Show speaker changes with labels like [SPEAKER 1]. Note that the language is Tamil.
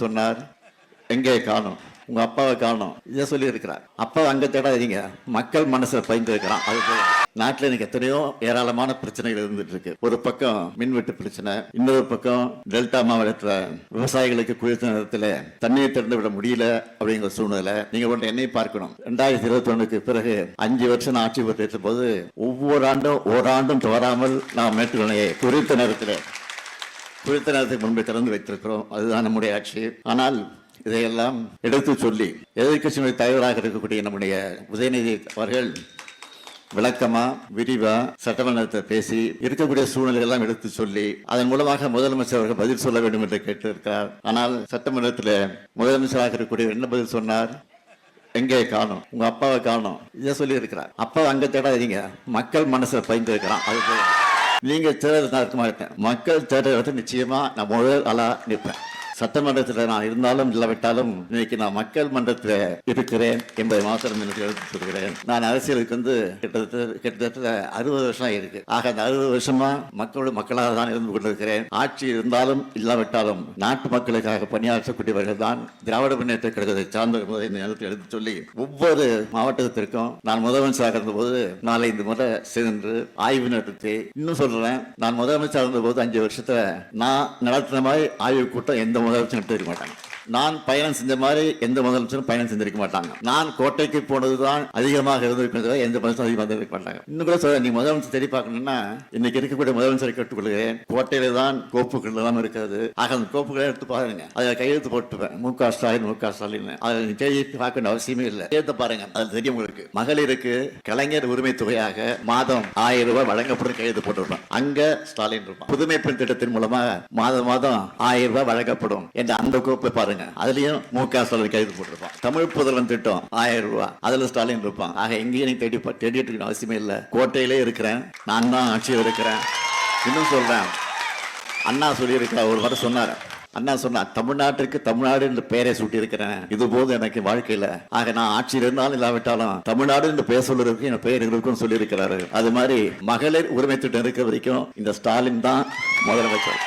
[SPEAKER 1] சொன்னார், எங்கே காணோம், உங்க அப்பாவை காணோம், இதை சொல்லி இருக்கிறார். அப்பா அங்க தேடாதீங்க, மக்கள் மனசுல பயந்து இருக்கிறான். அது போல நாட்டில் எனக்கு எத்தனையோ ஏராளமான பிரச்சனைகள் இருந்துட்டு இருக்கு. ஒரு பக்கம் மின்வெட்டு பிரச்சனை, இன்னொரு பக்கம் டெல்டா மாவட்டத்தில் விவசாயிகளுக்கு குளிர்ந்த நேரத்தில் தண்ணீர் திறந்து விட முடியல அப்படிங்கிற சூழ்நிலை. நீங்க ஒன்று என்னை பார்க்கணும், 2021 பிறகு 5 வருஷம் ஆட்சி பொறுத்த போது ஒவ்வொரு ஆண்டும் ஓராண்டும் தவறாமல் நாம் மேட்டுக்கணையை குறித்த நேரத்துக்கு முன்பே திறந்து வைத்திருக்கிறோம். அதுதான் நம்முடைய ஆட்சி. ஆனால் இதையெல்லாம் எடுத்து சொல்லி எதிர்க்கட்சியினுடைய தலைவராக இருக்கக்கூடிய நம்முடைய உதயநிதி அவர்கள் விளக்கமா விரிவா சட்டமன்றத்தை பேசி இருக்கக்கூடிய சூழ்நிலை எல்லாம் எடுத்து சொல்லி அதன் மூலமாக முதலமைச்சர் அவர்கள் பதில் சொல்ல வேண்டும் என்று கேட்டிருக்கிறார். ஆனால் சட்டமன்றத்தில் முதலமைச்சராக இருக்கக்கூடிய என்ன பதில் சொன்னார், எங்கே காணோம், உங்க அப்பாவை காணோம், இதை சொல்லி இருக்கிறார். அப்பா அங்க தேடாதீங்க, மக்கள் மனசுல பயந்து இருக்கிறான். அது போல நீங்க தேர்தல் இருக்க மாட்டேன், மக்கள் தேர்தல் நிச்சயமா நான் முதல் ஆளா நிற்பேன். சட்டமன்றத்தில் நான் இருந்தாலும் இல்லாவிட்டாலும் இன்னைக்கு நான் மக்கள் மன்றத்தில் இருக்கிறேன் என்பதை மாத்திரம் எனக்கு எடுத்து சொல்கிறேன். நான் அரசியலுக்கு கிட்டத்தட்ட 60 வருஷம் இருக்கு. ஆக அந்த 60 வருஷமா மக்களாக தான் இருந்து கொண்டிருக்கிறேன். ஆட்சி இருந்தாலும் இல்லாவிட்டாலும் நாட்டு மக்களுக்காக பணியாற்றக்கூடியவர்கள் தான் திராவிட முன்னேற்ற கழகத்தை சார்ந்த இந்த நேரத்தில் எடுத்து சொல்லி ஒவ்வொரு மாவட்டத்திற்கும் நான் முதலமைச்சராக இருந்தபோது 4-5 முறை சென்று ஆய்வு நடத்தி, இன்னும் சொல்றேன், நான் முதலமைச்சராக இருந்தபோது 5 வருஷத்துல நான் நடத்தின மாதிரி ஆய்வு கூட்டம் எந்த முதலமைச்சர் எடுத்திருக்க மாட்டாங்க. நான் பயணம் செஞ்ச மாதிரி எந்த முதலமைச்சரும் பயணம் செஞ்சிருக்க மாட்டாங்க. நான் கோட்டைக்கு போனதுதான் அதிகமாக இருந்திருக்கிறது, எந்த முதலமைச்சரும் அதிகமாக இருந்திருக்க மாட்டாங்க. இன்னும் கூட சொல்ல, நீ முதலமைச்சர் தேடி பார்க்கணும்னா இன்னைக்கு இருக்கக்கூடிய முதலமைச்சரை கேட்டுக்கொள்கிறேன், கோட்டையில தான் கோப்புகள் எல்லாம் இருக்கிறது. ஆக அந்த கோப்புகளை எடுத்து பாருங்க, அதை கையெழுத்து போட்டுப்பேன், மு.க. ஸ்டாலின். அதை தேடி பார்க்க வேண்டிய அவசியமே இல்லை, கையெழுத்து பாருங்க, அது தெரியும் உங்களுக்கு. மகளிருக்கு கலைஞர் உரிமை தொகையாக மாதம் 1000 ரூபாய் வழங்கப்படும் கையெழுத்து போட்டுருப்பான். அங்க ஸ்டாலின் இருப்பான். புதுமை பெண் திட்டத்தின் மூலமாக மாதம் 1000 ரூபாய் வழங்கப்படும் என்ற அந்த கோப்பை பாருங்க, அதுலயும் மு.க. ஸ்டாலின் கைது போட்டிருப்பான். தமிழ் புதல்வன் திட்டம் 1000 ரூபாய், அதுல ஸ்டாலின் இருப்பான். ஆக எங்கேயும் தேடிட்டு இருக்க அவசியமே இல்லை. கோட்டையிலே இருக்கிறேன், நான் தான் ஆட்சியில் இருக்கிறேன். இன்னும் சொல்றேன், அண்ணா சொல்லி இருக்கிற ஒரு வாரம் சொன்னார். அண்ணா சொன்னார், தமிழ்நாட்டிற்கு தமிழ்நாடு என்று பெயரை சூட்டி இருக்கிறேன், இது போது எனக்கு வாழ்க்கையில. ஆக நான் ஆட்சியில் இருந்தாலும் இல்லாவிட்டாலும் தமிழ்நாடு என்று பெயர் சொல்றதுக்கு என் பெயர் இருக்கும் சொல்லி இருக்கிறாரு. அது மாதிரி மகளிர் உரிமை திட்டம் இருக்கிற வரைக்கும் இந்த ஸ்டாலின் தான் முதலமைச்சர்.